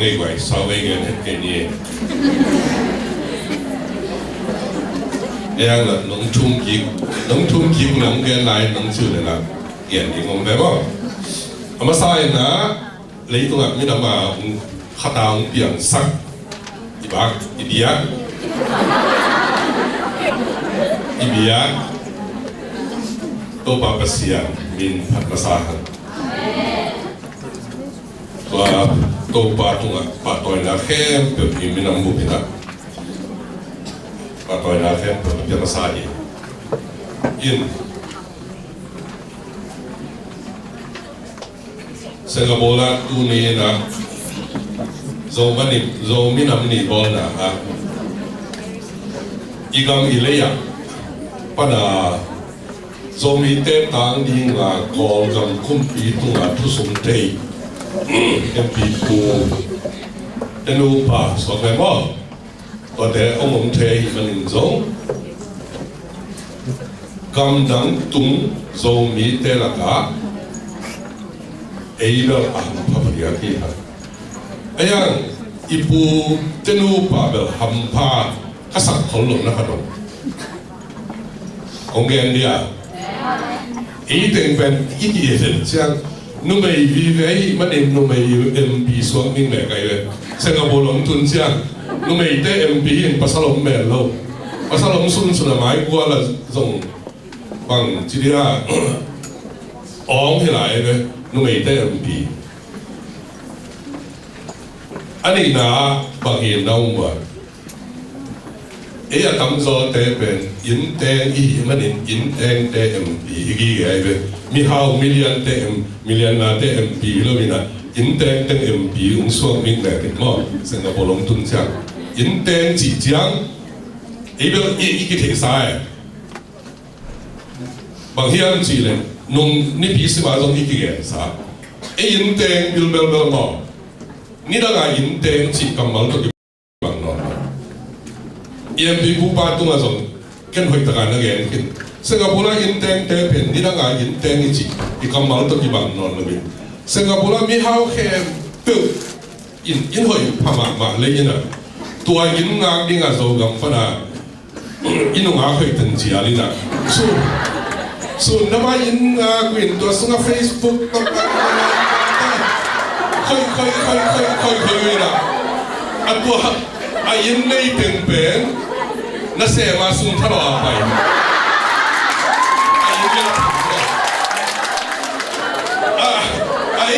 嘅位，稍微嘅嘅嘢。yang là nông thôn kịp nông cái này nông chịu này là hiện thì không phải không? Mà sai na lấy tụng như là mà khát đào biển sắc, ibia, tô ba pasia min phát pasahan, và tô ba tụng ba toi na khem bị min nam bụng na. Và tôi đã thêm một cái sai in Singapore là tu ni na zo mi nam ni bol na ha igam ilaya pada zo mi tem tang ni nga ko gam kumpi tu nga tu sum tei em pi pu tenu pa so cái mo có thể ông thầy mình giống cầm đắng tung dầu mỹ tê là cả ấy là ăn pháp lý kia ha ấy anh ipu tenu pa bel hampa kasak khẩu luận nó hả đâu ông nghe đi à ý định bên ý gì vậy chứ nó mày vì vậy mà em nó mày em bị xuống những này cái này Singapore lồng tuần chứ nó mày tới em bị em pasal ông mẹ lâu pasal ông sun là máy qua là dùng bằng chỉ là ống thì lại cái nó mày tới em bị anh ấy na bằng hiện đâu mà ấy là tấm gió tế bên in tên ý mà đến in tên tế em bị cái cái mi hao million tế em million là tế em bị lâu vì là in tên tế em bị ông xuống mình lại cái mỏ Singapore lồng tuần chứ in tên chỉ chẳng ấy bây giờ ý cái thế sai bằng hiện chỉ là nông ní bị sự mà giống ý cái sao ấy in tên bel mỏ ní là cái in tên chỉ cầm máu thôi bằng nó em bị phụ ba tung là giống cái hồi tất cả nó cái cái Singapore là in tên tế bên ní là cái in tên chỉ cầm máu thôi bằng nó là bên Singapore là mi hao khem tự in hồi mà lấy như nào tua in ngang đi ngang rồi gam phân à in ngang khơi từng chỉ à đi nào so năm nay in quyền tua xuống Facebook khơi nào à tua à in này từng bên nó sẽ mà xuống tháo à phải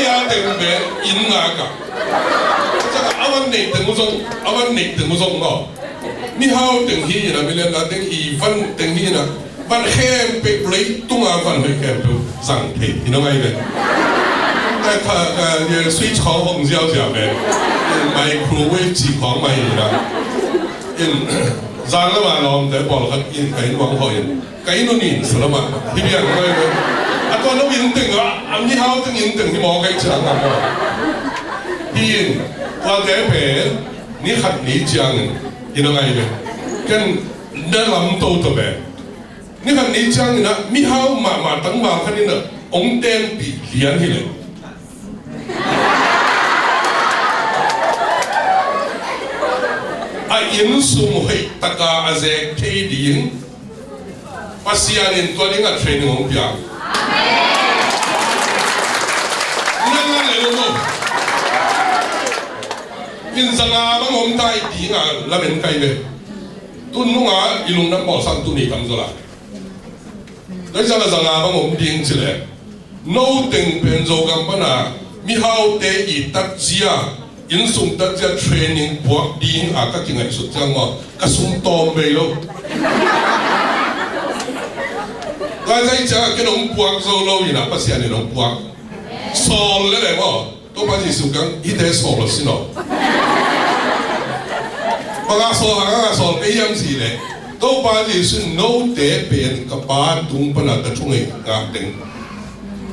à từng bên in ngang cả awan nei từng zong ngọ mi hao từng hi na mi lên là từng hi văn từng hi na văn khem pe lấy tung à văn hơi khem tu sang thì nó ngay vậy tại cái suy khó hồng giao giả về microwave chỉ khó mày là in giang nó mà làm để bỏ cái in cái nó bằng hỏi cái nó nhìn sờ mà thì bây giờ ngay vậy à con nó in từng à mi hao từng in từng thì mò cái chẳng à in qua thế về ní khát ní chăng thì nó ngay vậy cái nó làm tàu tàu về ní khát ní chăng là mi hao mà tăng vào cái này là ông tên bị liền thế này à yên sum hay tất cả azek thế điên pasianin tôi đi ngắt training ông bia nang này luôn in zanga bang om tai ti nga la men kai ve tun nu nga ilung na mo san tu ni kam zo la dai zanga bang om ding chile no teng pen zo gam bana mi hao te i tak zia in sum tak zia training buak ding a ka kingai su chang mo ka sum tom be lo ga zai cha ke nong buak zo lo ina pa sia ni nong buak sol le le mo tôi bao giờ sử dụng ít thế số là xin lỗi, mà cái số cái gì gì đấy, tôi bao giờ sử dụng nấu để biển các bạn tung bên là cái chung ấy ngã đỉnh,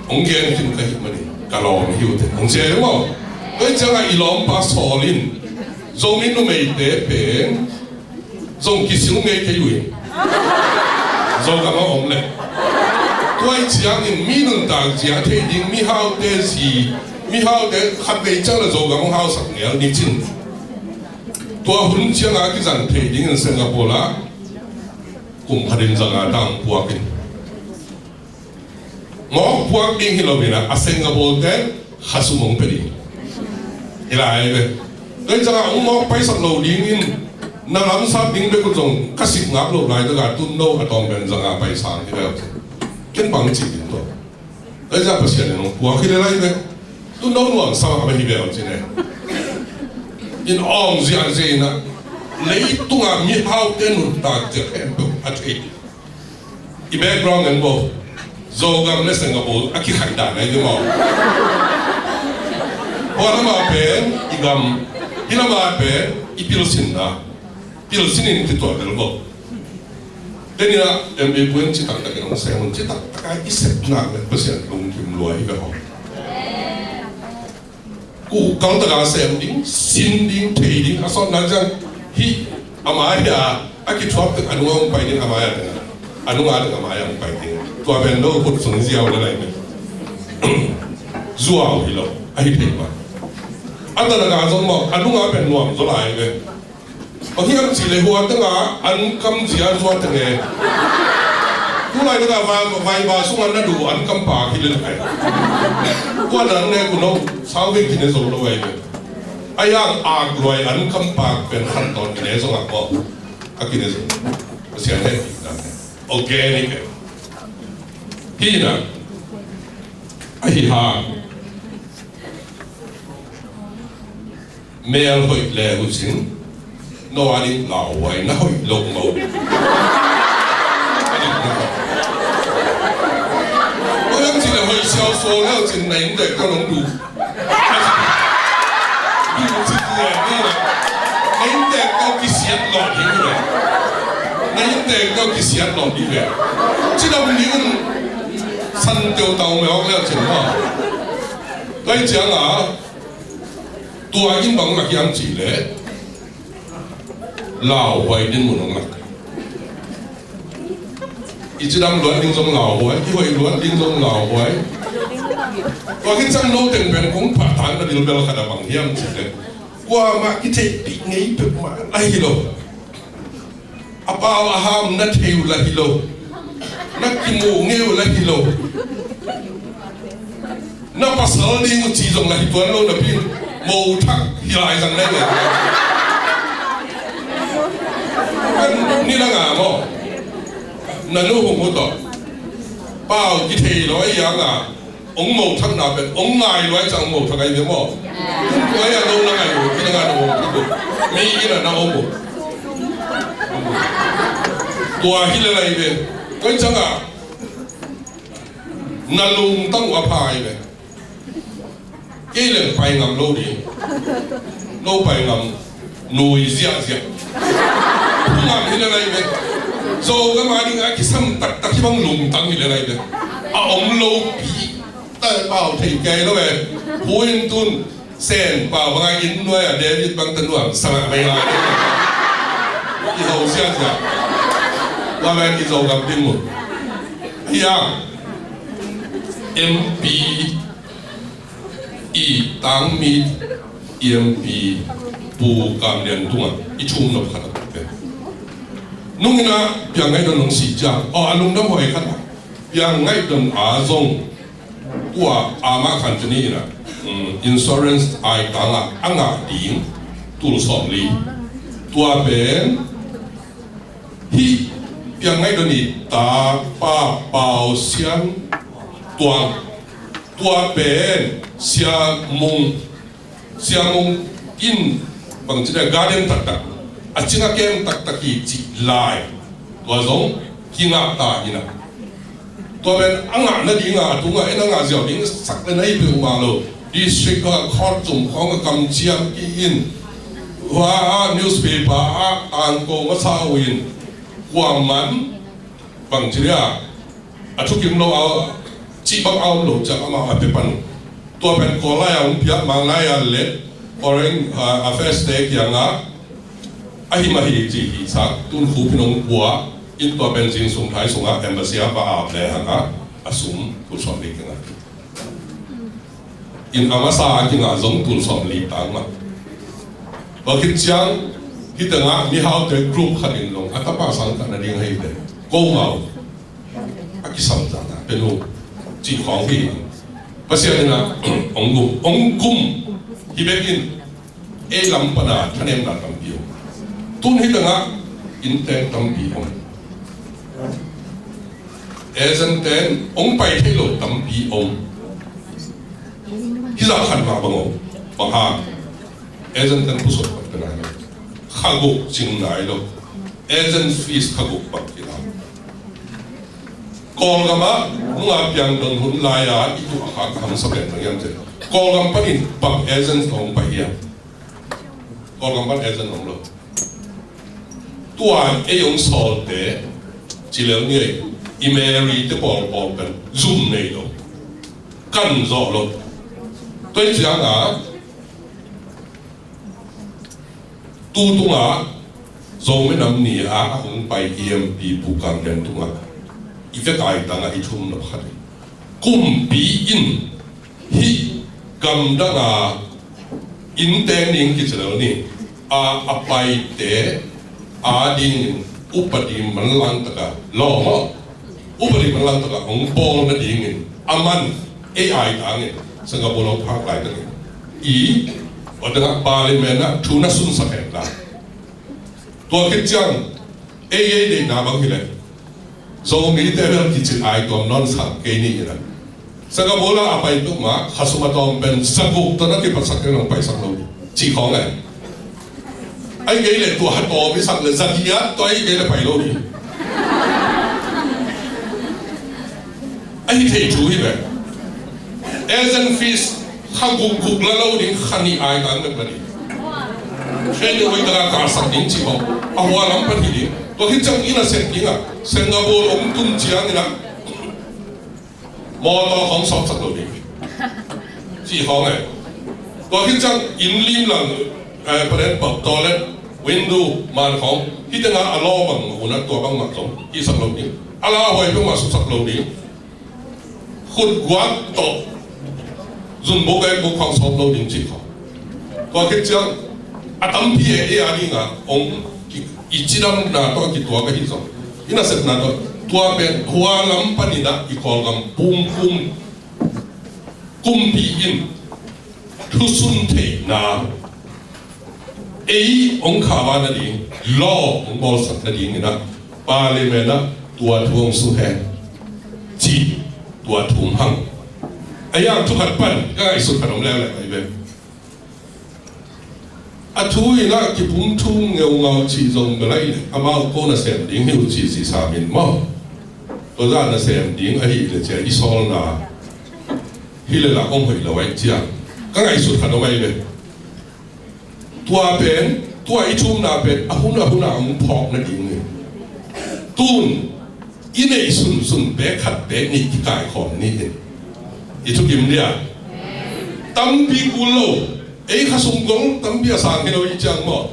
ông kia thì cái gì mà đi, cái lò mà hiểu thế, ông xem đúng không? Cái chẳng là ilom ba số lên, dùng mình nó mấy để biển, dùng cái sử dụng cái gì, dùng cái mà ông này, tôi chỉ là mình mình đang chỉ là thấy những mi hao để gì mi hao de khát về chắc là rồi gắng hao sẵn nghèo đi chín tua hun chiang a cái dàn thể đi in Singapore là cùng khát đến rằng a đang buộc in ngõ buộc đi khi lo về là Singapore de khát sung mong beri ilai về đấy rằng ông ngõ bay sẵn lâu đi in năng làm sao tính về cái dòng các sinh ngáp lâu lại đó là tuân đâu ở trong bên rằng bay sang thì vậy cái bằng chỉ đến đó đấy ra bác sĩ này nó buộc khi lại về tuân đâu nó sao mà bị vậy chứ này in ông gì anh gì nè lấy tung à mi hao tên một ta chỉ em được anh thấy i background anh bộ rồi gam lấy Singapore anh khi khai đàn này đúng không qua nó mà bé i gam hi nó mà bé i pilsin na pilsin in cái tuổi đó bộ thế nên là em bị quên chỉ tặng cái nó xem mình chỉ tặng cái ít sét nặng này bác sĩ lùng kim lùi cái họ cụ讲得个sem ding sin ding thei ding ason na jang hi amaya aki thop te anu ngom pai ding amaya te anu nga te amaya ngom pai ding tua ben lo put sung ziaw la lai me zuaw hi lo ai thei ma anda na ga zong mo anu nga ben nuam zo lai me o hi am chi le huwa te nga an kam zia zo te nge tu lai ka vai ba sung an na du an kam pa hi le kai qua lần này của nó sao về thì nó rồi đâu vậy ai ăn rồi ăn cơm bạc bên Hàn Quốc cái này xong ăn có cái này rồi cái này organic khi nào ai ha mèo hội lệ của chính nó ăn đi lão vậy nó hội lồng màu会销售了真难的可能度，你不是这样的，难的到底是哪里的？难的到底是哪里的？这个你们三条道苗了情况，来讲啊，多英镑那样子嘞，老外的不能了。一直当乱领中老外，因为乱领中老外，我跟张老定边讲拍谈的，你都看到网险子的，我嘛去睇比你不嘛来咯，阿爸阿ham那跳来咯，那金毛牛来咯，那把手里我自从来端咯那边冇ทัก起来上来嘅，你那个么？นั่นลูกผมต่อเป้ากิเทร้อยยังอ่ะองค์โมทักนาเป็นองค์นายร้อยจังโมทักไงเดี๋ยวมั้งร้อยยังดูนั่งไงอยู่ที่นั่งดูมีอีน่ะนะองค์ตัวฮิเลอะไรเป็นก็จังอ่ะนั่นลุงต้องอภัยเป็นกี่เรื่องไปงำโลดีโลไปงำนุยเสียผู้งำฮิเลอะไรเป็นso cái mà đi ngay cái xăm tắc tắc cái băng lùng tăng như thế này đấy, ông lâu bị tại bảo thầy cây đó về, huỳnh tuân sen bảo bằng ai in nuôi à David bằng tân hoàng sang lại mày lại, đi hậu xe gì à, qua bên đi dầu gặp tin một, thì MP i tăng mi MP bù cảm liên tung à, ít chung nó khá là nung ina piang ngai don nung si cha o alung dam hoi khat piang ngai don a zong tua ama khan chini ina insurance ai tanga anga ding tul som li tua ben hi piang ngai don ni ta pa pao siang tua ben siang mung in bang chida garden tak tak achinga kem tak tak hi chi lai tua zong kinga ta ina tua ben anga na dinga tunga ena nga jiao ding sak le nai pe ma lo district ka court zum khong kam chiam ki in wa newspaper an ko ma sa win wa man bang chiria atu kim lo au chi bang au lo cha ma pe pan tua ben ko la ya pia mang la ya le foreign affairs te kyanga ai mà hi chỉ hi sa tun khu pinong bua in tua ben jin sung thai sung a embassy ba a le hanga asum ku so le kinga in amasa ki nga zong tul som li tang ma ba khit chang hi ta nga mi hau te group khan in long atapa sang ta na ding hai de ko ngau akisam ta na penu chi khong hi pasya na ong kum hi bekin e lam pa na thanem na tam piu tun hi ta nga in te tam pi om ezen ten ong pai thelo tam pi om hi za khan ma bango bang ha ezen ten pusot pa na lo khago sing nai lo ezen fees khago pa ki na kol gama nunga piang dong hun la ya itu akha kam saben nang yam je kol gam panin pa ezen ong pa ya kol gam pa ezen ong lo tuan e yong sol te chỉ lớn như vậy, email thì bỏ cần zoom này rồi, cần rõ rồi, tôi chỉ rằng tu tung rồi mới nằm nỉ không phải EMP bukan dan tung effect ai tăng ít chung nó phát, cùng bị in hi cầm đó in tên những cái chỗ này apply để đi upadi manlang taka lo upadi manlang taka ong bol na dingin aman AI tangin Singapore phak lai tangin I odanga parliament na thuna sun sa la to kitchang AI de na bang hile so mi te ber kitchen ai tom non sa ke ni ira Singapore la apai tu ma khasuma tom ben saguk to na ki pasak nang pai sak lo chi khong ai ai cái này tuổi to mới sang là giật gì á tôi cái là phải lâu đi ai thấy chú vậy Asian fish khang gục là lâu đi khăn đi ai cả người đi thế nên bây giờ cả sắc tiếng chỉ có hoa lắm phải đi tôi thấy trong ý là xem tiếng Singapore ông tung chiang này nè mò to không sót sắc lâu đi chỉ có này tôi thấy trong in lim làประเด็นปรับตัวเล่นวินดูมันของที่จะงานอารมณ์บางหัวนักตัวบางหมักสมที่สักโลนี้อะไรหอยเพิ่งมาสักโลนี้ขุดกวาดตกจุนบุกไอ้บุกของสองโลนี้จริงเขาก็คิดจังอาตั้มพี่เอ๋อันนี้งะองอิจิรัมนาตัวกี่ตัวก็หิสงอินาเสร็จนาตัวเป็นหัวลำปันนี่นะอีกอลกำปุ่มกุมปีอินทุสุนเทนาองค์ข่าวนั่นเองล่อองค์บอลสัตว์นั่นเองนะปาเลเมนะตัวทวงสุแหจีตัวถุงหังไอ้ย่างทุกขัดปั้นก็ไอ้สุดขนมแล้วแหละไอ้เบมทุยนะที่ผมทุ่งเงาชีจงไปเลยอามาโกน่ะเสียมดิ้งหิวชีสีสามินมั้งตัวด้านน่ะเสียมดิ้งไอ้เลยเจ้าอิซอลนะฮิเลล่าองค์เหยละไว้เจ้าก็ไอ้สุดขนมไอ้เบมตัวเป็นตัวไอชุ่มนาเป็นหุ่นองพอกนั่นเองตูนอินไอสุนเบกขัดเบกนี่ที่กายของนี่เองอีทุกยิมเนี่ยตั้มปีกุลโลไอข้าสุ่มกงตั้มปีอาสางให้เราอีจังหมด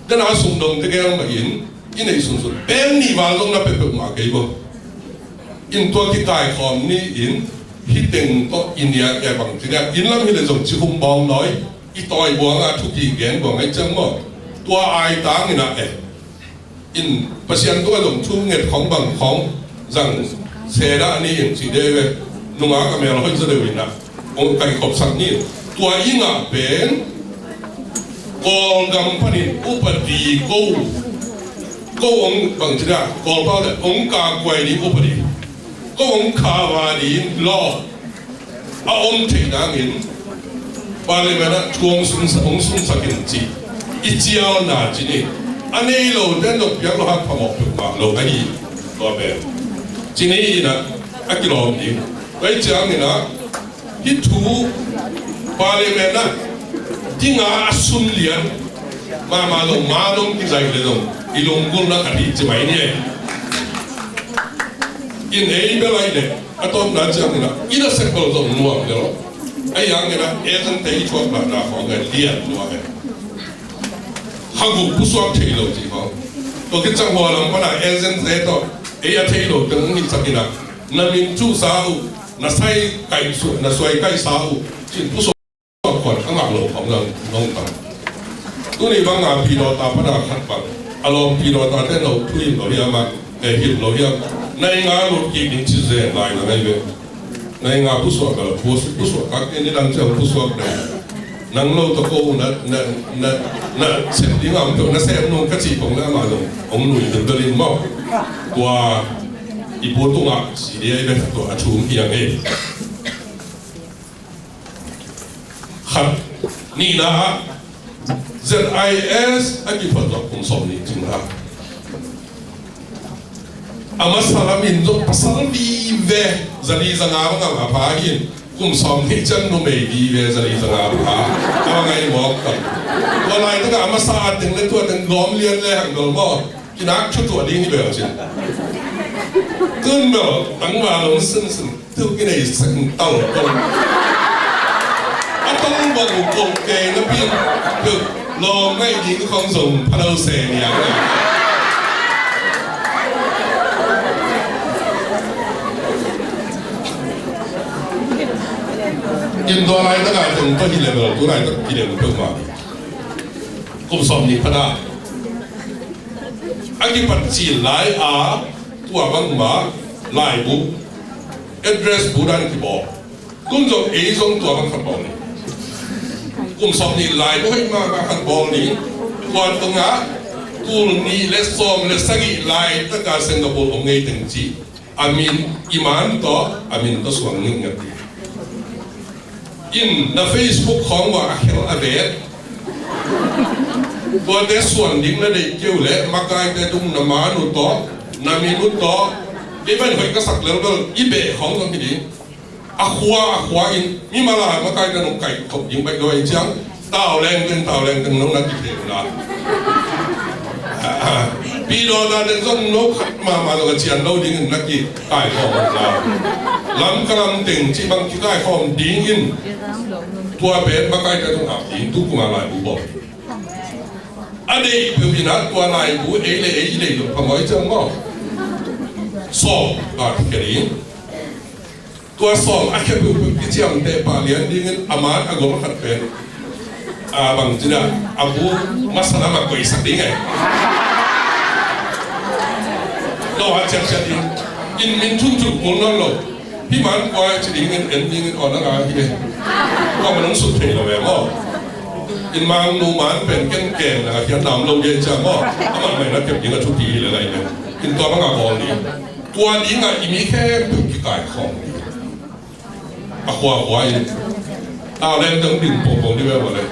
ดังนั้นสุ่มดงตะแกรงมาอินไอสุนเป็นนี่วางลงนับเป็นมาเกี่ยวอินตัวที่กายของนี่ฮิตเต็งก็อินเดียแกบางทีเนี่ยอินแล้วมีแต่ส่งชิคุมบองน้อยอีต่อยบวงทุกทีแกงบวงไอ้จังหมดตัวไอ้ต่างนี่นะอินประชันตัวส่งชุ่มเงินของบางของสั่งเสด็จนี่อย่างสีเดวนุ่งอากับแมวเราจะได้วินะองค์ไก่ขบสักนี่ตัวอิงเป็นกองกำพันินอุปดีกูองบางทีเนี่ยกองเป้าเลยองกากวยนี่อุปดีก็องคาวาดีล้อเอาองเทนังอินบาลีมันนะทวงสุนสักินจีอีเจ้าหน้าจีนี่อันนี้เราเดินดอกยักษ์เราหักพมอกถึงมาเราไอ้ตัวแบบจีนี่นะอักกิโลนี่ไว้จังนี่นะที่ถูบาลีมันนะที่งาสุนเลียนมาลงที่ใจเลยลงอีลงกุลนักขัดจีไม่เนี่ยอินเอย์เป็นไรเนี่ยอะตอมนั่นจังนี่นะอีน่าเสกเราต้องนัวเดี๋ยวไอ้ยังเนี่ยนะเอซันเตย์ชอบแบบนั้นของเงินเลียนนัวเลยฮังกุผู้สวมเทโลจีเขาตัวกิจจังหวะหลังวันนั้นเอซันเตย์ต่อเอย์เทโลถึงนี่สักนี่นะนั่นมินจูสาว那ใส่ไก่ส่วน那ใส่ไก่สาวจินผู้สอบก่อนข้างหลังของเราน้องตาตัวนี้บางงานพี่เราตาพระนาขัดบังอารมณ์พี่เราตาแต่เราทุยเราเฮียมาหินเราเฮียในงานเรากินชิ้นเสียลายอะไรเว้ยในงานผู้สอบเราผู้สอบกักนี่ดังเจ้าผู้สอบเลยนังเราตะโกนนะเสร็จที่งานตัวนั่นเสร็จนุ่งกระสีของเรามาลงของหนุ่ยถึงตะลินมั่งตัวอีโพตุงอ่ะสีเดียเป็นตัวชุ่มเฮียงเองครับนี่นะฮะ ZIS อันนี้พอจะคุ้มสมนี่จริงนะอามาสารมินจบภาษาดีเวจะดีสังอาบกับอาภาหินคุ้มสมที่จันนุ่มดีเวจะดีสังอาบอาเอาไงบอกกันวันไหนตั้งแต่อามาสารถึงเรื่องตัวถึงล้อมเลียนเลยหังโดนบ่กินักชุดตัวดีนี่แบบจริงขึ้นแบบตั้งว่าลงซึ่งทุกที่ในสิ่งตั้งตรงต้องบอกกงเกย์นะพี่คือลองไม่ยิงของส่งพระเราเสียอย่างไรยินตัวอะไรตั้งแต่ถึงก็ยินเลยแบบตัวไหนก็ยินเลยเพิ่มมากุมสมนิพนาอันนี้ปัจจัยหลายตัวบางมาหลายบุ address บุรันที่บอกกุมจงส่งตัวบางขันบอกนี่กุมสมนิหลายบุให้มาขันบอกนี่ก่อนตรงนั้นกูนี่เลสซอมเลสกี้หลายตั้งแต่สิงคโปร์องค์เอถึงจีอามินอิมานต่ออามินต่อส่วนหนึ่งกันอินใน Facebook ของว่าเฮลอาเบตตัวเด็กส่วนดิ้งนั่นเองเกี่ยวเลยมาไกลแต่ตุ้มน้ำมันอุตโตน้ำมีอุตโตอีบันหอยกระสักแล้วก็อีเบะของตรงนี้อาขวาอินมีมาลามาไกลแต่น้องไก่ขบยิงไปโดยจังเต่าแรงกันน้องนักกิเลสนะปีโดนนั่นส่งนกมาแล้วก็เชียนเราดิ้งนักกิไก่ของเราลำกลำติ่งที่บางที่ไก่ของดิ้งอินตัวเป็ดมาไกลแต่ต้องอาบดิ้งทุกมาลายบุบอันนี้คือพินาตัวลายบุเอเลยหลุดพมอยจังก็สอบที่เกิดตัวสอบอาแค่เพื่อพิจารณาแต่ปาเลียนดิ้งอามาอากรขัดเป็นบางทีนะอาบุมาสนามกุยสักดิ้งไงเราอาจจะดิ้งอินมินชุ่มมุนนั่นหรอพี่มันกว่าจะดิ้งดิ้งอ่อนนักอะไรที่เนี่ยก็มันต้องสุดเทเราแบบว่าอินมังนูมันเป็นเก่งๆนะครับที่นำเราเย็นจังก็ถ้ามันไม่นักเก็บยิงกับทุกทีอะไรเนี่ยอินตัวมันก็บอลนี้ตัวนี้ไงอีมีแค่ปุ๊บกี่กายของขวาอินเล่นตั้งดินโป่งที่แบบว่าเลย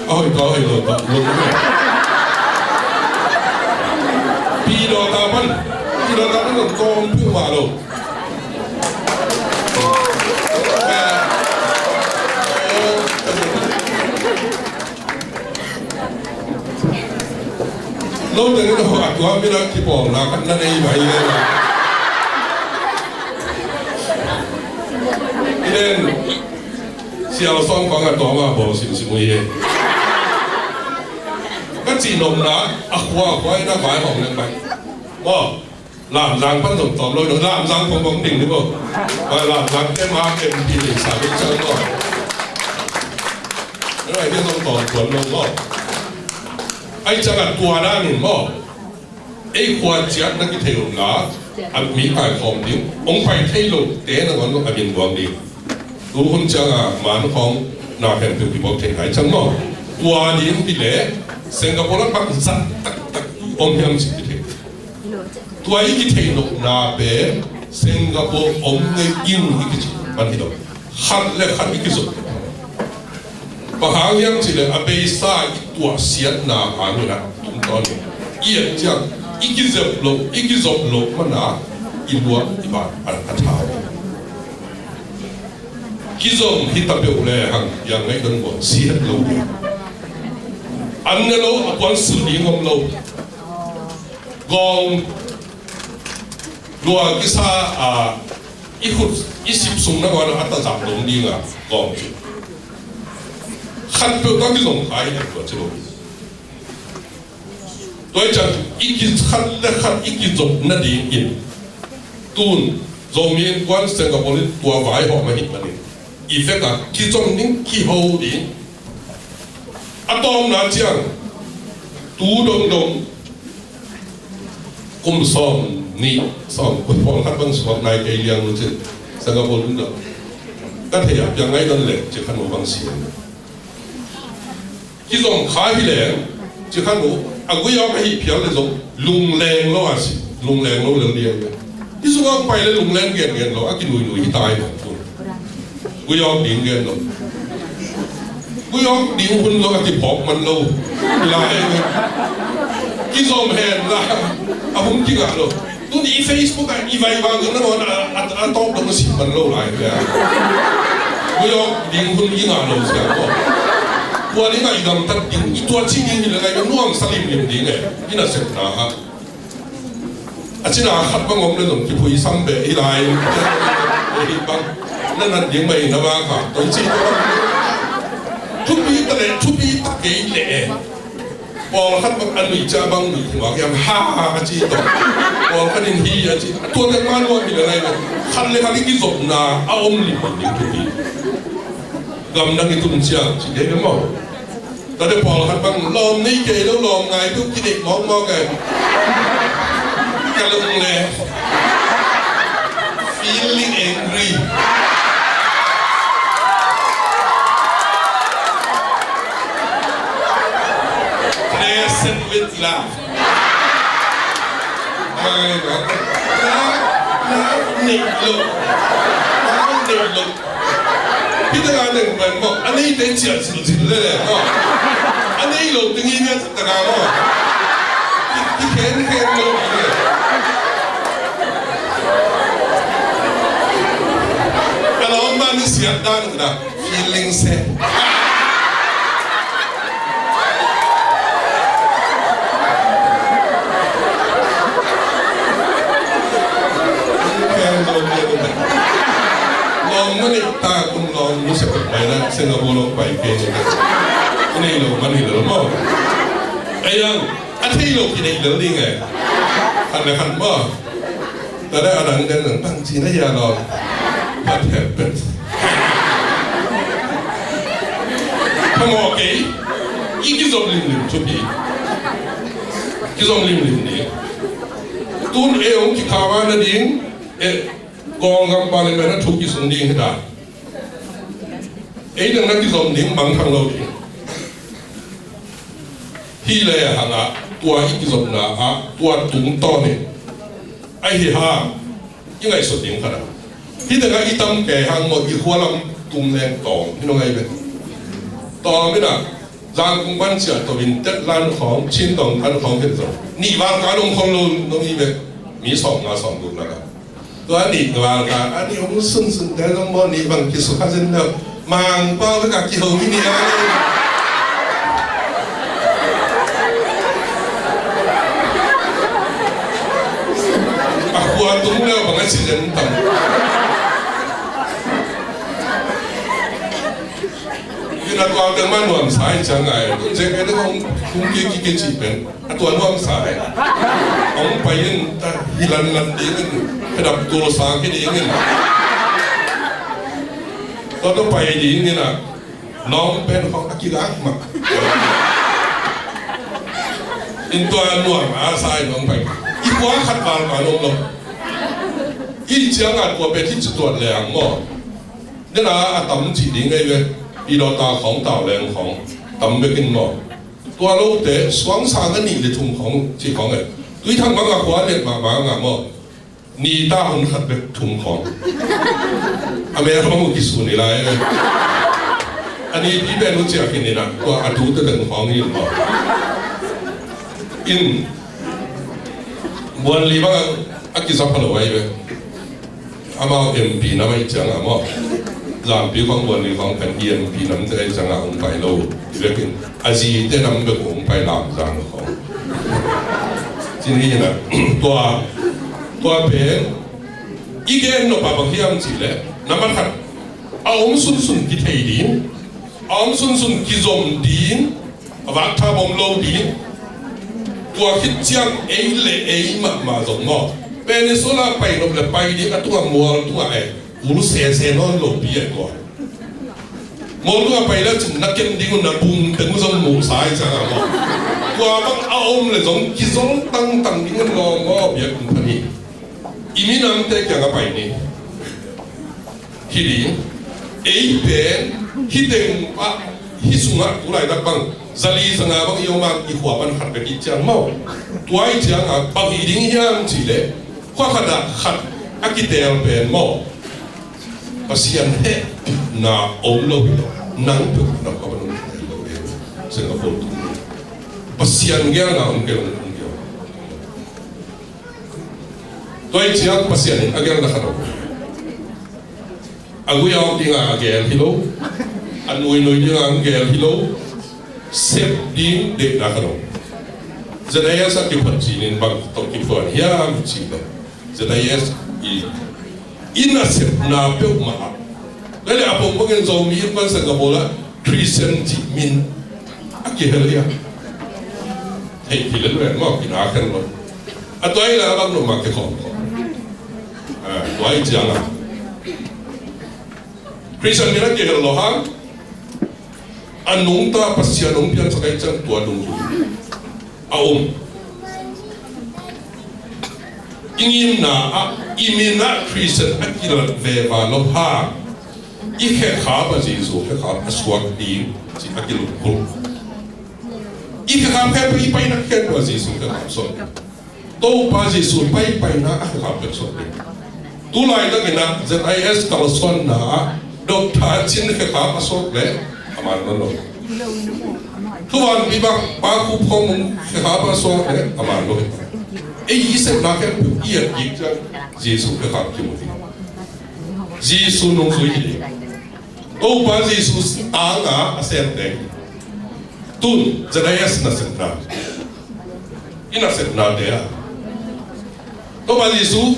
เอาอีกลงเลยปีโดตามันกองเพื่อมาลงเราแต่เนี่ยเราอัดว่าไม่รักที่บอกนะกันนั่นเองไปเลยนี่เด่นเสียเราซ่อมของกันต่อมาบอกสิมุยก็จีนมนะขวาไอ้หน้าหมายของนั่นไปว่าลามรังพันธุ์ตอบเลยหรือลามรังของดิ่งหรือเปล่าลามรังแค่มาเป็นปีหนึ่งสายเป็นเชิงก่อนแล้วไอ้ที่ต้องตอบผลลงก็ไอ้จังหวัดตัวนั้นนี่มั้งไอ้ขวดเจ็ดนักกิเทลนะอันมีกายของดิ้งองค์ไปเทลงเตะนักวันก็อันเป็นดวงดีรู้คนจังมันของนาเห็นเป็นปีบอกเทหายจังมั้งตัวดิ้งปีเล่สิงคโปร์ปักสัตตักองค์ยังสิกิเทตัวอีกิเทลนาเป้สิงคโปร์องค์ในยิงอีกิจิมันที่เราขัดเล็กขัดอีกิสุดบางอย่างที่เลยอาเบซ่าตัวเสียนาหานุนะทุกตอนนี้อีจังอีกิจบโลมันนะอีบัวอีบาอันอัฐาวกิจมฮิตาเปอุเลหังยังไงกันบ่เสียโลอันนั้นโลกวนสุดีงมโลกองรัวกิซาอีขุดอีสิบสุงนักวันอัตจับลงดีงะกองขันเปลือกก็มีสงสัยตัวเจ้าตัว tôi chẳng ít cái khăn là khăn ít cái dục nó đi in tuôn dòng miền quan Singapore tua vải họ mà hít mà đi effect à cái dòng những khí hậu đi atom là chẳng tu đông đông cùng xóm ni xóm quân phong hát băng xóm này cái liang luôn chứ Singapore luôn đó cái thể hiện yang ngay đơn lệ chỉ khăn một bằng xiên cái dòng khá hi lệ chỉ khăn một quý ông cái hi phiền là dòng lung leng lo à xí lung leng lo lớn đi cái số ông phải là lung leng gen lo cái nùi nùi tai mà quý ông điện gen lo quý ông điện hun lo cái bọc mình lo lại cái dòng hèn là không chỉ cả rồi tôi đi Facebook này như vậy và người nó nói là top đâu nó xịn mình lâu lại vậy bây giờ điện hun như nào rồi sao đó qua đến ngày gần tận điện ít tuần chỉ điện là ngày nó nuông salim điện điện này như là sẽ nào ha chỉ là khát băng ông lên đồng cái xăm bể lại cái băng nên là điện mày nó vang cả tôi chỉ chút bí tất cái lệ bỏ khát băng ăn mì cha băng mì thì mà cái ha chỉ đó bỏ khát đến hi chỉ tuần cái mà luôn thì là này khát lên cái dục na ông liền mình chút bí gầm đang cái tuần chiang chỉ để cái màu đó để bỏ khát băng lom này cái đâu lom ngày lúc cái định mong mong cái lông này feeling angry present with love ai đó nịnh lựcพี่ตะการหนึ่งเป็นบอกอันนี้เป็นเฉียดสินเลยก็อันนี้หลงตรงนี้เนี่ยตะการก็ที่เข็นลงเนี่ยแต่เราบ้านนี่เสียด้านกันนะ feeling sadนี่ตาคุณลองรู้สึกไหมนะเซนโบโลไปเกย์นี่เรามันนี่เราบ่ไอ้ยังอันที่เรากินนี่เราดีไงขันไปขันบ่แต่ได้อะไรเดินหนึ่งตั้งจีน่ายาเราบัดแผลเป็นทั้งหมดกี่ยี่กิจอมลิมชุบยี่กิจอมลิมนี่ตุนเอวที่ขาวนั่นเองกองกำปั้นเลยนะทุกที่สุดดีให้ได้ไอ้เรื่องนั้นที่สมดิ้งบางทางเราดิ้งที่เลยอะฮะตัวอีกที่สมนะฮะตัวตุ้งต้นเนี่ยไอ้เหี้ยยังไงสุดดิ้งขนาดที่แต่ก็อีตั้มแก่หางหมดอีหัวลำตุ้งแรงตองที่น้องไอ้เป็นตองไม่น่ะจางกุ้งปั้นเสียตัวบินเต็ดล้านของชิ้นตองพันของเป็นสองนี่วางการลงของเราน้องอีเป็นมีสองดูนะครับตัวนี้ตัวกันอันนี้ผมสุนแต่ต้องบอกนี่บางทีสุภาพเส้นเดียวมังเป้ากับกี่หัวนี่นะอ่ะหัวตุ้งแล้วบางทีจะนั่งที่นักวางเดินมาหน่วงสายจังไงตุ้งเจ๊ก็ต้องคงกี่จีเป็นตัวหน่วงสายของไปยินแต่ฮิลันดีนึงขนาดตัวสางแค่นี้เงินเราต้องไปดีนี่นะน้องเป็นของอากิระมาอินตัวหน่วงอาศัยน้องไปอีกว่าขัดบานมาลงอีเชียงอ่ะตัวเป็นที่จุดตรวจแรงหมดนี่นะอาตำจีดีไงเว้ยอีดอตาของเต่าแรงของตำไปกินหมดตัวเราเตะสว่างสางกันนี่เลยทุ่งของที่ของไงด้วยทางบางขวานเนี่ยบางหมดนี่ตาคนขัดแบบทุ่งของอเมริกามุกิสุนี่ไรอันนี้พี่เป็นรู้จักกันนี่นะตัวอาดูตะดึงของนี่หมดอินวันนี้ว่าอากิซับพลไว้เว้ยอามาเอ็มพีน่าไม่จังอ่ะมั้งลามปีของวันนี้ของเป็นเอ็มพีนั้นจะได้จังอ่ะองไปโลที่เรียกเป็นอาจีได้นำไปองไปลามจังของที่นี่นะตัวเป็นอีกอย่างหนึ่งปะบางที่อันสิเลยน้ำมันขัดเอาสุนกิเทดินเอาสุนกิจอมดินวัดท่าบอมโลดินท tua khit chiang ei le ei ma zong mo Venezuela pai no le pai di atua mo tua ulu se non lo pi ko mo tua pai la chin na ken ding na bung teng zong mo sai cha mo tua bang aom le zong ki zong tang ding ngo bia kun pani imi nam te kya ga pai ni hili ei pen hideng pa hisunga ulai dak bang zali sanga bang yo ma ki khwa ban khat ki chang mo tuai chang a bang hi ding yang chi le khwa khada khat akitel pen mo pasian he na om lo bi nang tu na ka ban lo le Singapore tu pasian ge na om ke tuai chang pasian agar na khat aku yang tinggal agel hilo anui dinga agel hilo sep ding de nakaro zadaya sa ki pachinin bang to ki fon hiam chi da zadaya i ina sep na pe ma lele apo mogen zo mi ban sa gabola Christian ji min agel ya hey hilal wen mo ki na kan lo atoi la bang no ma ke ko toai janga Christian mina ke lo ha anung ta pasya nung pian sa kaitan tua nung aum ingin na imina Christian akila veva lo ha ikhe kha ba Jesu ke kha aswak di si akil ko ikhe kha pe pai na ke ba Jesu ke kha so to pa Jesu pai na kha pe so tu lai da ke na ZIS kalson na dokta chin ke kha asok le aman no tuan bibang baku pong kha so le aman lo isep na ke iya yikja Jesu ke kha ki mo Jesu no so yi to pa Jesu anga asente tun ZIS na sentra ina sentra de to pa Jesu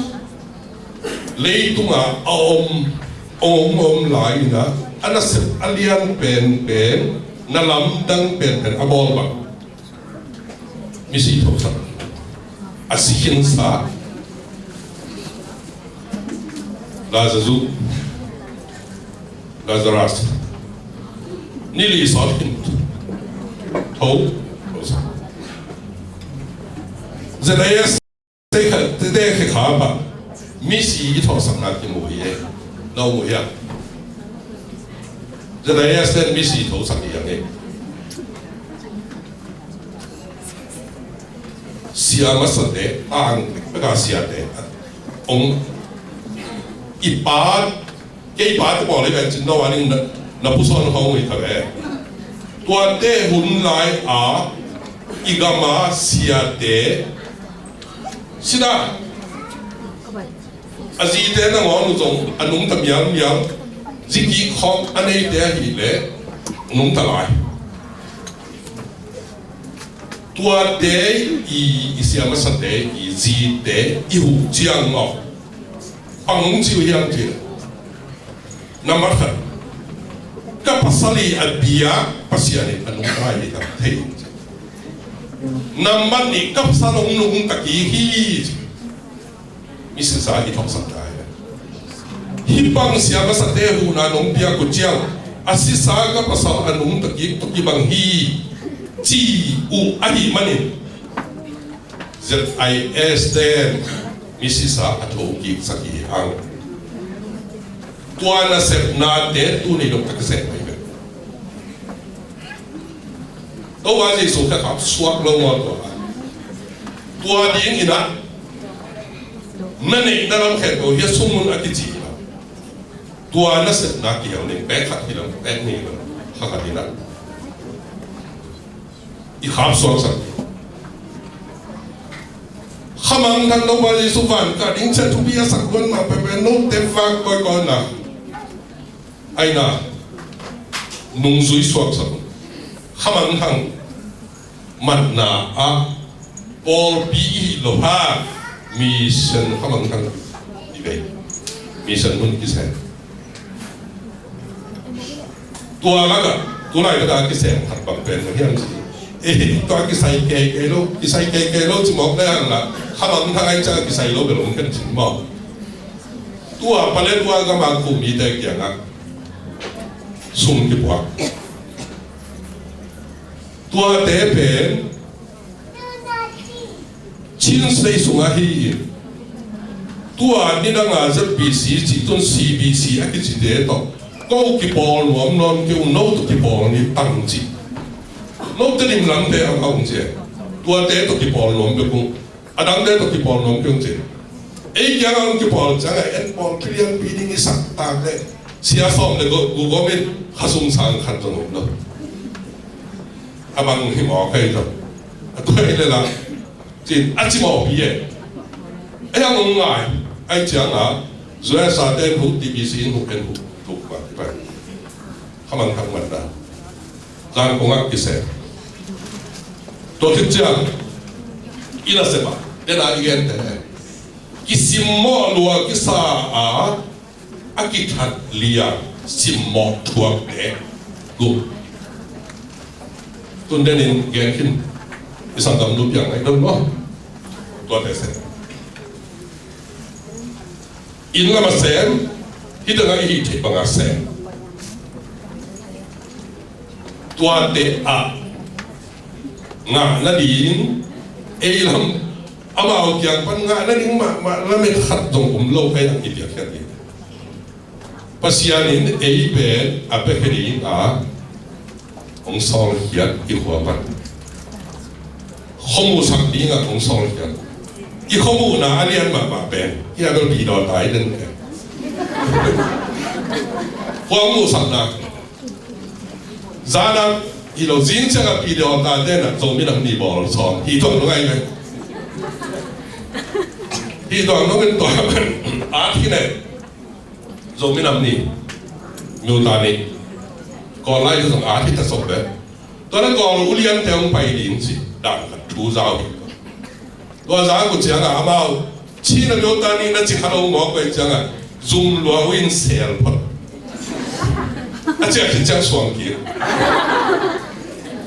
leitunga om lai na anasep alian pen na lamdang pen abol ba misi to sa asihin sa Lazarus nili sa hin to sa ZIS te ke khaba misi to sa na ki mo ye no mo ya ZIS ten misi to sa ki yang siya masade ang pagka siya de ong ipat kay ipat mo le ben no aning na puson ho mo ikabe tuate hun lai igama siya de sida azite na ngon zong anung tam yang ziki khong anei de hi le nung talai tua de i siama sa de i zi de i hu jiang ngo pang jiu yang ji number 3 ka pasali abia pasiane anung tai ni ta thei number ni ka pasalong nung taki hi misi sa i thok sa tai hipang siama sa de hu na nong pia ku jiang asisa ka pasal anung taki to ki bang hi Chi u ahi manin ZIS ten misisa atho ki saki ang tuana sep na de tu ni dok tak sep mai to wa ji so ka khap swak lo mo to tua ding ina mane dalam khet to ya sumun atiji tuana sep na ki ang ning pe khat ki lo pe ni lo ha ka dina i khap so sa khamang thang no ba Jesu van ka ding cha thu bia sak gon ma pe no te fa ko na ai na nung zui so sa khamang thang man na Paul bi lo ha mission khamang thang di be mission mun ki sa tua la ka tu lai ka ki sa hat bang pen hiam 多去西街咯，去西街咯，就莫咧啦，他们他爱在去西路嘅龙跟情况，都话把咧都话干嘛苦米得讲啊，送去话，都话第一遍，千岁送啊去，都话你那啊这比时只种 CBC 一个字喺度，高級波我们叫 no 級波你当字。no 这里唔諗嘅係講啫，我哋都去幫忙嘅工，啊當哋都去幫忙嘅啫。誒，而家去幫真係一幫佢哋比你實打嘅，試下放你個嗰咩黑松山看咗我咯，啊幫佢忙開咗，啊對咧啦，即一支毛筆嘅，哎呀我嗌，哎講啊，所以沙甸好 DBC 好緊好，好怪怪，他們啦，但係講啊其實。都是这样，伊那什么，在哪一个的？伊什么路去啥啊？啊，去看里啊，什么托的，go。tunde nin genkin isang damno piang ay dam no. Tuwa tese. In nga masem, hida nga ihiti pa nga sem. Tuwa te a. Nga na din elam amaw kyang pan nga na ding ma lamit khat dong umlo kay ang ibyak yan din pasyanin ben apehri a ong song hiat i huapan khomu sak di nga ong song hiat i khomu na alian ma ben ya do bi do tai den khomu sak na zana伊就真正嘅比較大啲啦，做咩能力冇錯？伊當到係咩？伊當到嘅大嘅阿天咧，做咩能力？冇大力，過來就從阿天得熟嘅。當然講烏連條背領子，但係土造嘅。我咋個講啊？阿媽，錢都冇大力，那只係我鬼講啊，zoom 落去寫了破，啊，這係真雙擊。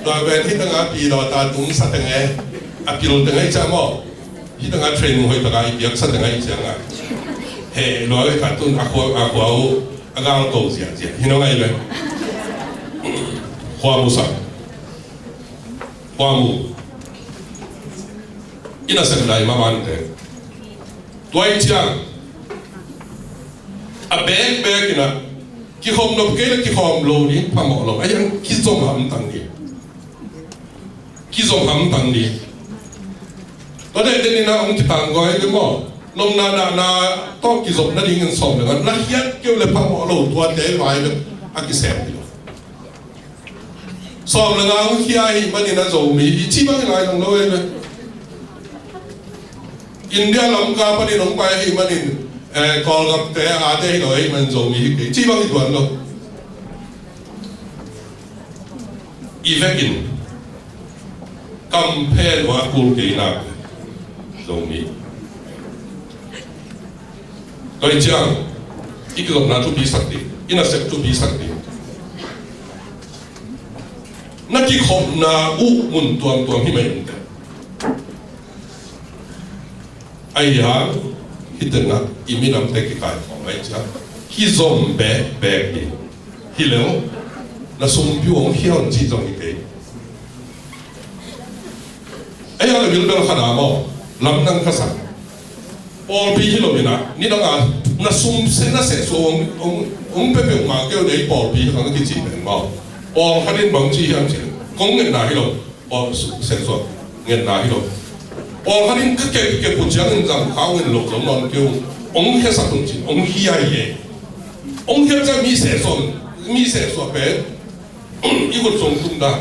Rồi về khi tengah pi lo ta tung sát tengah, pi lo tengah icha mo, khi tengah train hoi tengah biak sát tengah icha nga, he lo cái cả tuần aku agang cầu gì gì, hi nó ngay vậy, hoa mu sát, hoa mu, ina sang dai ma man te, tuai chang, a bag ina, ki hom no kele ki hom lo ni pamok lo, ayang ki zom ham tang ni. Khi dùng hầm tăng đi, có đây đây là ông chỉ tăng gọi cái mỏ, nông na to khi dùng nó đi ngang sông được, nó hiét kêu là phăng mỏ lẩu tua té vài được, ăn cái sẹp đi, sông là ông khi ai mà đi nó dùng mì, chỉ bằng cái này thằng đâu ấy, India làm cá mà đi nông bay mà đi, còn gặp té à té rồi mình dùng mì cái chỉ bằng cái tuần đâu, Ivekin compare wa kul ke na dong mi toi chang ikilom na tu bi sakti ina sek tu bi sakti na ki khom na u mun tuam hi mai nte ai ya hitena iminam te ki kai khom ai cha ki zom be ki hi lo na sum pi ong hian chi zong ni ke ai là việc đó khá là mò lắm năng khá sẵn bỏ bì hi lộn nè ní đó là nó sum sẽ nó sẽ xuống ông bé bé mà kêu đấy bỏ bì khá cái gì đấy mò bỏ khá đến bằng chi hiểm chứ công nghệ nào hi lộn bỏ sẽ xuống nghệ nào hi lộn bỏ khá đến cái bút chướng nên rằng khá nguyên lộn giống nó kêu ông khá sẵn đồng chí ông hi ai ye ông khá ra mi sẽ xuống bé ý vật xuống tung đa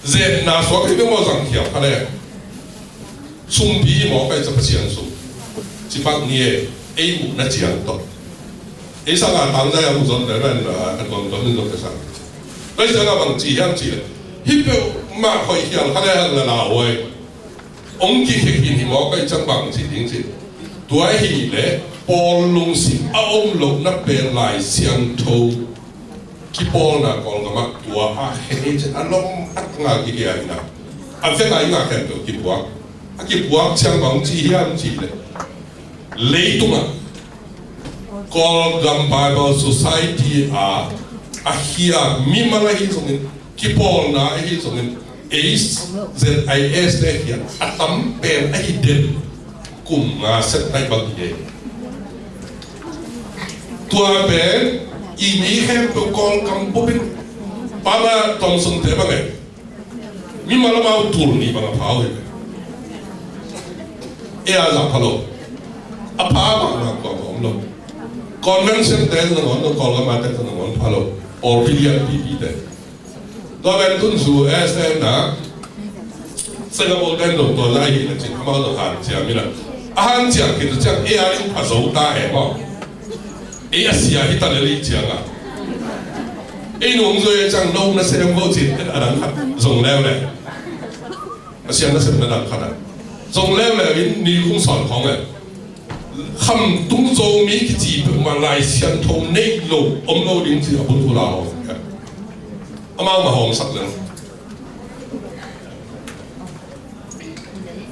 dệt na số cái bên mỏ rằng hiểu cái này, sum pi mỏ cái chấp chiang sum, chỉ bằng nhẹ, ai mù na chiang to, ai sang à tang ra ya mù zon đấy là anh còn có những cái sang, cái sang à bằng chỉ hiểm chỉ, hít beo mà khỏi hiểu cái này là nào vậy, ông kia hiện mỏ cái chẳng bằng chỉ tiếng chỉ, tuổi hi lệ, bol lung sim, ông lục nắp bề lại xiang thâu, khi bol na còn cái mắt ตัวเฮ้ยฉันอารมณ์อัดงากี่เดียนะอันเส้นไหนงาแค่ตัวกี่บัวกี่บัวเชียงของจีเฮียมจีเลยเลยตัวน่ะ Golgam Bible Society อาเฮียมีมาเลยที่ส่งเงินกี่ปอนนะที่ส่งเงิน ACES เนี่ยเฮียอัตมเป็นไอเดนกลุ่มงาเซ็ตในบางทีตัวเป็นอีมีแค่ตัวกอลกัมพูเป็นป้ามาตอมสนเทบ้างไงมีมาละมาตูนนี่บางพาวเลยอาจับพะโลอาพาวมากกว่าผมโลconvention เต้นงอนตัวกอลกัมมาเต้นงอนพะโลออฟิเลียปีปีเต้ตัวเป็นตุนสูเอสเอ็นนะสิงคโปร์เต้นตัวไล่เนี่ยจริงเขาเอาตัวหางเสียมีละอาหารเสียกินจังลิงผสมตาเอ๋มั้งเสียที่ตัดเลยจังนุ่งตัวจังนุ่งนั่นเสียงโบจิตอันนั้นครับส่งแล้วเลยเสียงนั่นเสียงนั่นขนาดส่งแล้วเลยนี่คงสอนของเลยคำตุ้งโจมีกิจมาลายเสียงทงในโลกโลกดิ้งจีบุญทุลาครับอามาหอมสักเลย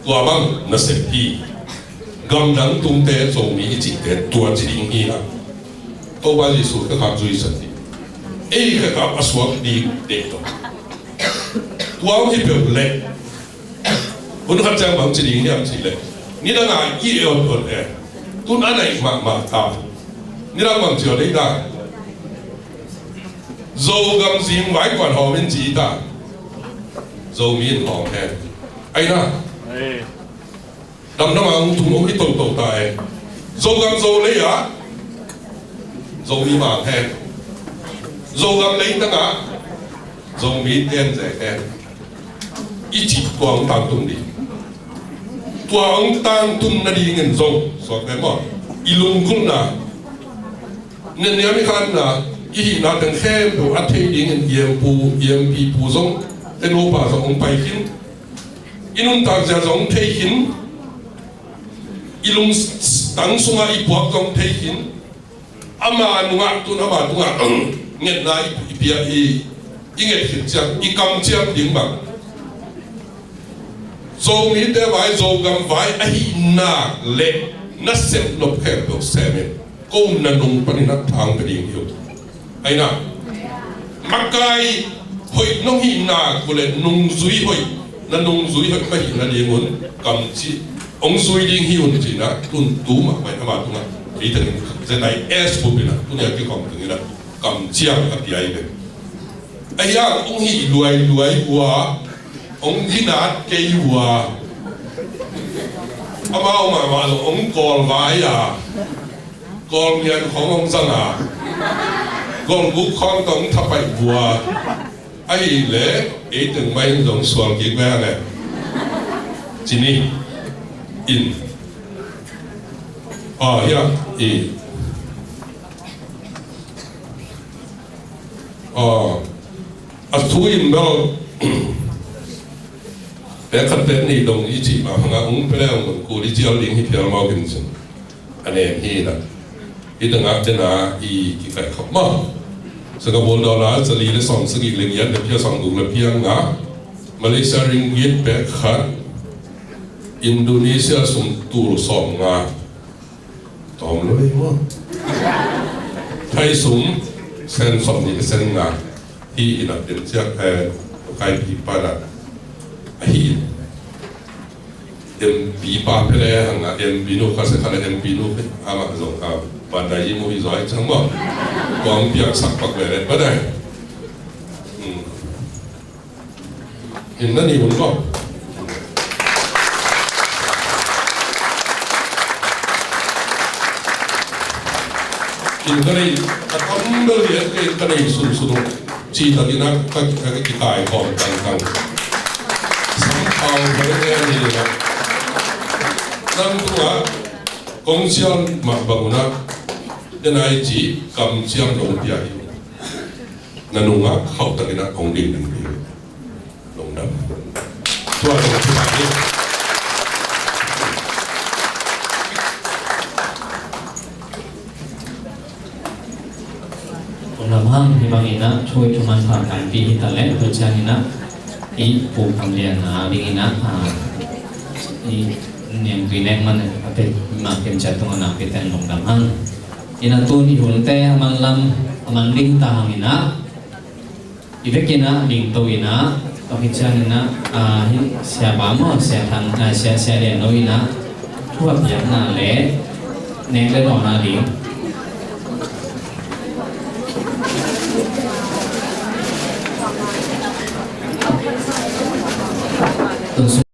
ตัวบ้างนั่นเสียที่กำลังตุ้งเตะโจมีกิจตัวจริงนี่นะตัวบ้านที่สุดก็ทำจุยสันติก็กับอสวรดีเด็กตัวที่เปลี่ยนเล็กคุณขับจังบางจริงเนี่ยสิเล็กนี่ตั้งแต่ยี่เอลคนตุ้นอะไรมาตานี่เราบางทีได้ได้โจกำสิงไว้ก่อนหอมินจีตาโจมีนหอมแทนไอ้น่ะดำน้ำมันทุ่งที่ตกตายโจกำโจเลยอ่ะโจมีมาแทนโจกำเลยตั้งแต่โจมีเตียนแจกแทนอีจิตกวางต่างตุนดีกวางต่างตุนนาดีเงินโจสอนแม่บอกอีลุงคุณนะเงินเนี้ยไม่คันนะอีน่าแต่แค่ตัวอัฐิดีเงินเยี่ยมปีปูทรงเป็นโอปาสองไปหินอีนุ่นต่างจากสองเทหินอีลุงตั้งสงอีปวกสองเทหินอามานุงะตุนอามาตุงะเงินนายเปียอีเงินหินจังอีกำเจียมดิ่งบังโจมีแต่ไว้โจกำไว้ไอ้นาเล็กนัดเสร็จลบแค่ตัวเซมก้มนันงปนินัดทางไปดิ่งอยู่ไอ้น่ะมักไก่หอยน้องหินากูเลยนงซุยหอยนั่นนงซุยหอยไม่หินาเดียงนกำจีองซุยดิ่งหิวนี่จีนะตุนตูมาไปทำมาตุงอ่ะอีถึงจะได้เอสปุ๊บนะตุนอยากกินของถึงนี่นะกำเจียงกับใหญ่เลยไอ้ย่าองหิรวยวัวองหินาเกยวัวอามาเอามาองกอลไว้กอลเมียนขององสังกอลบุกข้องต้องทับไปบัวไอ้เล่ถึงไม่ต้องสวมกี่แม่เลยจีนี่อินเฮียอัศวินเบลแต่ขัดเป็นนี่ตรงนี้จีมาพังอุ้งไปแล้วมันกูที่เจ้าลิงที่เพียงมากินสิอันนี้นี่นะที่ตั้งแต่น่ะกี่ใครขับมาสกปรกดอลลาร์จะลีเลย2 สกิลเลียนเดี๋ยวเพียง2 ดูเลยเพียงนะมาเลเซียริงกิตแบกขัดอินโดนีเซียส่งตูร์2 งาตอมเลยมั้งไทยส่งเซน2 นี่เซนงาที่อินเดียเซียใครปีปาดปีป้าเพลย์หังปีนู้ก็เสียขนาดปีนู้อามาส่งบันไดยิ่งมุ่งจ่อยจังบ่กองเปียกสักปักเลยไม่ได้เห็นนั่นนี่ผมก็อินก็ได้แต่ก็ไม่เรียนก็ได้สุดชีตอนนี้นะก็กิจการของต่างเอาไปเรียนนี่นะนั่นตัวกองเชียนมาบังนะเดี๋ยวนายจีกำเชียนลงเปียอยู่นั่นนุ่งอ่ะเข้าตั้งแต่ของดินนั่นเองลงน้ำตัวตรงที่ไหนผมนำให้ hang hibang ina chui cuman pakai pi kita le kerja ina I pu kamlian bing ina I yang binek mana apa makin jatuh anak kita yang long damang ina tu ni hunte malam manding tahang ina ibekina ding to ina kerja ina siapa mo siapa dia no ina tuap yang nale neng le dong nali tuần